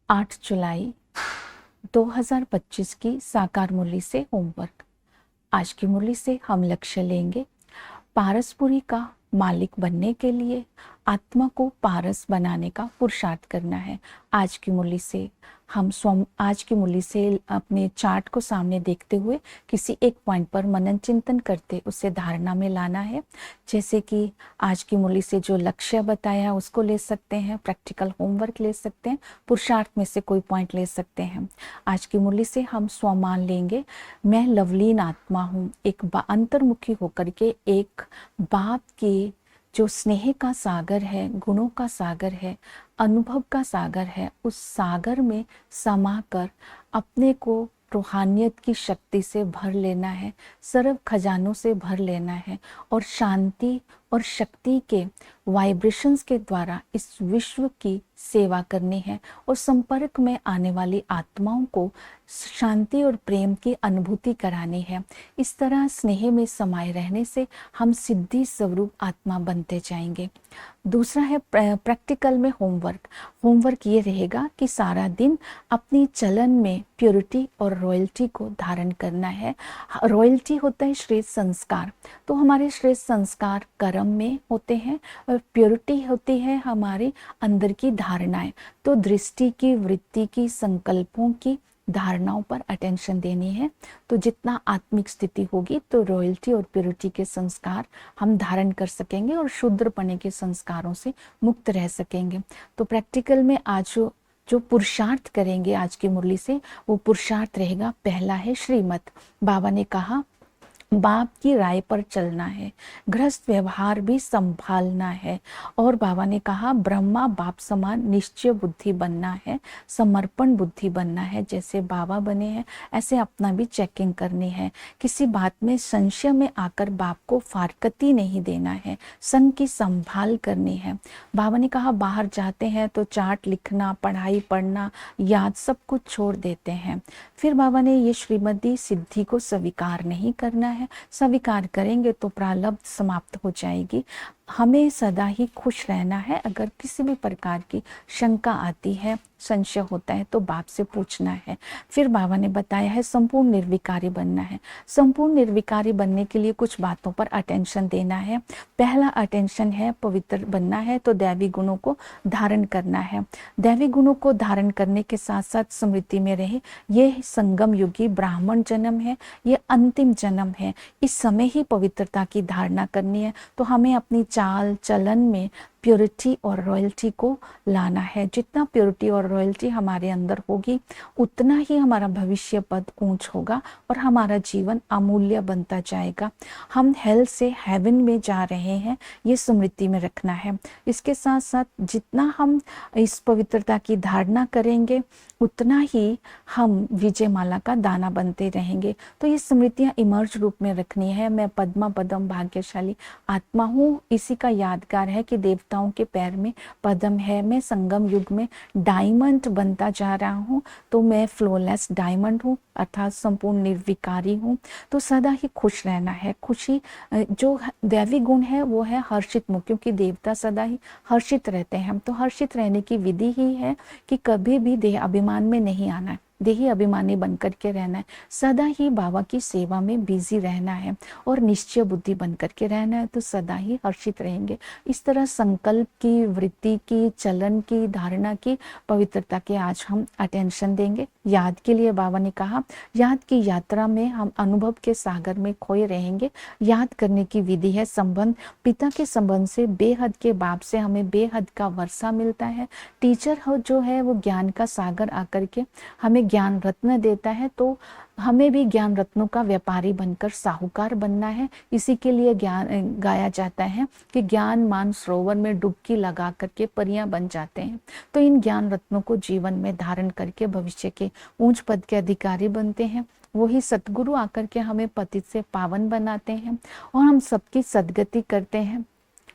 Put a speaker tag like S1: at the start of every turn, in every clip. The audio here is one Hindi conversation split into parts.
S1: 8 जुलाई 2025 की साकार मुरली से होमवर्क। आज की मुरली से हम लक्ष्य लेंगे पारसपुरी का मालिक बनने के लिए आत्मा को पारस बनाने का पुरुषार्थ करना है। आज की मुरली से अपने चार्ट को सामने देखते हुए किसी एक पॉइंट पर मनन चिंतन करते उसे धारणा में लाना है। जैसे कि आज की मुरली से जो लक्ष्य बताया उसको ले सकते हैं, प्रैक्टिकल होमवर्क ले सकते हैं, पुरुषार्थ में से कोई पॉइंट ले सकते हैं। आज की मुरली से हम स्वमान लेंगे, मैं लवलीन आत्मा हूँ। एक अंतर्मुखी होकर के एक बाप की जो स्नेह का सागर है, गुणों का सागर है, अनुभव का सागर है, उस सागर में समाकर अपने को रूहानियत की शक्ति से भर लेना है, सर्व खजानों से भर लेना है और शांति और शक्ति के वाइब्रेशंस के द्वारा इस विश्व की सेवा करनी है और संपर्क में आने वाली आत्माओं को शांति और प्रेम की अनुभूति करानी है। इस तरह स्नेह में समाये रहने से हम सिद्धि स्वरूप आत्मा बनते जाएंगे। दूसरा है प्रैक्टिकल में होमवर्क ये रहेगा कि सारा दिन अपनी चलन में प्योरिटी और रॉयल्टी को धारण करना है। रॉयल्टी होता है श्रेष्ठ संस्कार, तो हमारे श्रेष्ठ संस्कार कर्म में होते हैं और प्योरिटी होती है हमारी अंदर की धारणाएं। तो दृष्टि की, वृत्ति की, संकल्पों की धारणाओं पर अटेंशन देनी है। तो जितना आत्मिक स्थिति होगी तो रॉयल्टी और प्योरिटी के संस्कार हम धारण कर सकेंगे और शूद्रपने के संस्कारों से मुक्त रह सकेंगे। तो प्रैक्टिकल में आज जो पुरुषार्थ करेंगे आज की मुरली से, वो पुरुषार्थ रहेगा, पहला है श्रीमत। बाबा ने कहा बाप की राय पर चलना है, गृहस्थ व्यवहार भी संभालना है। और बाबा ने कहा ब्रह्मा बाप समान निश्चय बुद्धि बनना है, समर्पण बुद्धि बनना है। जैसे बाबा बने हैं ऐसे अपना भी चेकिंग करनी है। किसी बात में संशय में आकर बाप को फारकती नहीं देना है, संग की संभाल करनी है। बाबा ने कहा बाहर जाते हैं तो चार्ट लिखना, पढ़ाई पढ़ना, याद सब कुछ छोड़ देते हैं। फिर बाबा ने ये श्रीमती सिद्धि को स्वीकार नहीं करना है, स्वीकार करेंगे तो प्रारब्ध समाप्त हो जाएगी। हमें सदा ही खुश रहना है। अगर किसी भी प्रकार की शंका आती है, संशय होता है तो बाप से पूछना है। फिर बाबा ने बताया है संपूर्ण निर्विकारी बनना है। संपूर्ण निर्विकारी बनने के लिए कुछ बातों पर अटेंशन देना है। पहला अटेंशन है पवित्र बनना है, तो दैवी गुणों को धारण करना है। दैवी गुणों को धारण करने के साथ साथ स्मृति में रहे ये संगम युगी ब्राह्मण जन्म है, ये अंतिम जन्म है। इस समय ही पवित्रता की धारणा करनी है। तो हमें अपनी चाल चलन में प्योरिटी और रॉयल्टी को लाना है। जितना प्योरिटी और रॉयल्टी हमारे अंदर होगी उतना ही हमारा भविष्य पद ऊंच होगा और हमारा जीवन अमूल्य बनता जाएगा। हम हेल से हेवन में जा रहे हैं, ये स्मृति में रखना है। इसके साथ साथ जितना हम इस पवित्रता की धारणा करेंगे उतना ही हम विजय माला का दाना बनते रहेंगे। तो ये स्मृतियां इमर्ज रूप में रखनी है। मैं पद्मा पदम भाग्यशाली आत्मा हूँ, इसी का यादगार है कि देवताओं के पैर में पद्म है। मैं संगम युग में डायमंड बनता जा रहा हूँ, तो मैं फ्लोलेस डायमंड हूँ, अर्थात संपूर्ण निर्विकारी हूँ। तो सदा ही खुश रहना है। खुशी जो दैवी गुण है वो है हर्षित मुख, क्योंकि देवता सदा ही हर्षित रहते हैं। तो हर्षित रहने की विधि ही है कि कभी भी देह अभिमान में नहीं आना है, देही अभिमानी बनकर के रहना है। सदा ही बाबा की सेवा में बिजी रहना है और निश्चय बुद्धि बनकर के रहना है, तो सदा ही हर्षित रहेंगे। इस तरह संकल्प की, वृत्ति की, चलन की, धारणा की, पवित्रता के आज हम अटेंशन देंगे। याद के लिए बाबा ने कहा याद की यात्रा में हम अनुभव के सागर में खोए रहेंगे। याद करने की विधि है संबंध। पिता के संबंध से, बेहद के बाप से हमें बेहद का वर्षा मिलता है। टीचर जो है वो ज्ञान का सागर आकर के हमें ज्ञान रत्न देता है, तो हमें भी ज्ञान रत्नों का व्यापारी बनकर साहूकार बनना है। इसी के लिए ज्ञान गाया जाता है कि ज्ञान मान सरोवर में डुबकी लगा करके परियां बन जाते हैं। तो इन ज्ञान रत्नों को जीवन में धारण करके भविष्य के ऊंच पद के अधिकारी बनते हैं। वही सतगुरु आकर के हमें पतित से पावन बनाते हैं और हम सबकी सदगति करते हैं।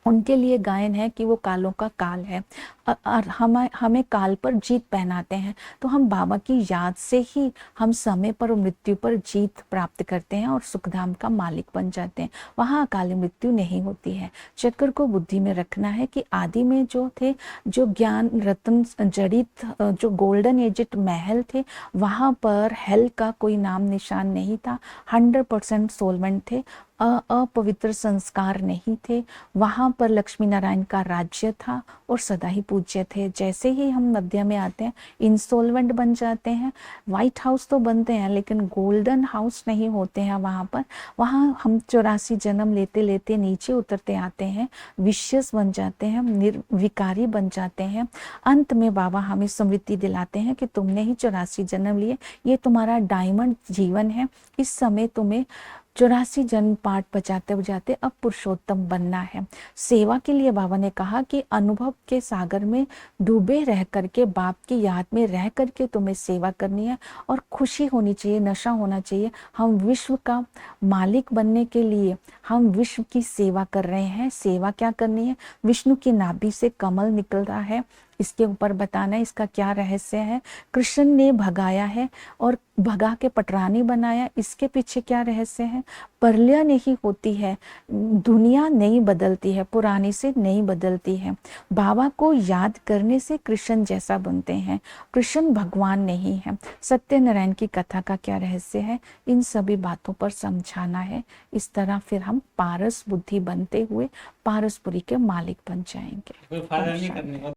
S1: उनके लिए गायन है कि वो कालों का काल है और हमें काल पर जीत पहनाते हैं। तो हम बाबा की याद से ही हम समय पर और मृत्यु पर जीत प्राप्त करते हैं और सुखधाम का मालिक बन जाते हैं। वहाँ अकाली मृत्यु नहीं होती है। चक्र को बुद्धि में रखना है कि आदि में जो थे, जो ज्ञान रत्न जड़ित जो गोल्डन एजिट महल थे, वहाँ पर हेल का कोई नाम निशान नहीं था। 100% सोलवेंट थे, अपवित्र संस्कार नहीं थे। वहाँ पर लक्ष्मी नारायण का राज्य था और सदा ही पूज्य थे। जैसे ही हम मध्य में आते हैं इंसोल्वेंट बन जाते हैं। व्हाइट हाउस तो बनते हैं लेकिन गोल्डन हाउस नहीं होते हैं वहाँ पर। वहाँ हम 84 जन्म लेते लेते नीचे उतरते आते हैं, विशेष बन जाते हैं, निर्विकारी बन जाते हैं। अंत में बाबा हमें स्मृति दिलाते हैं कि तुमने ही 84 जन्म लिए, ये तुम्हारा डायमंड जीवन है। इस समय तुम्हें 84 जन्म पाठ बजाते बजाते अब पुरुषोत्तम बनना है। सेवा के लिए बाबा ने कहा कि अनुभव के सागर में डूबे रह करके, बाप की याद में रह करके तुम्हें सेवा करनी है और खुशी होनी चाहिए, नशा होना चाहिए। हम विश्व का मालिक बनने के लिए हम विश्व की सेवा कर रहे हैं। सेवा क्या करनी है? विष्णु की नाभि से कमल निकल रहा है, इसके ऊपर बताना है इसका क्या रहस्य है। कृष्ण ने भगाया है और भगा के पटरानी बनाया, इसके पीछे क्या रहस्य है। परलिया नहीं होती है, दुनिया नहीं बदलती है, पुरानी से नहीं बदलती है। बाबा को याद करने से कृष्ण जैसा बनते हैं। कृष्ण भगवान नहीं है। सत्यनारायण की कथा का क्या रहस्य है, इन सभी बातों पर समझाना है। इस तरह फिर हम पारस बुद्धि बनते हुए पारसपुरी के मालिक बन जाएंगे।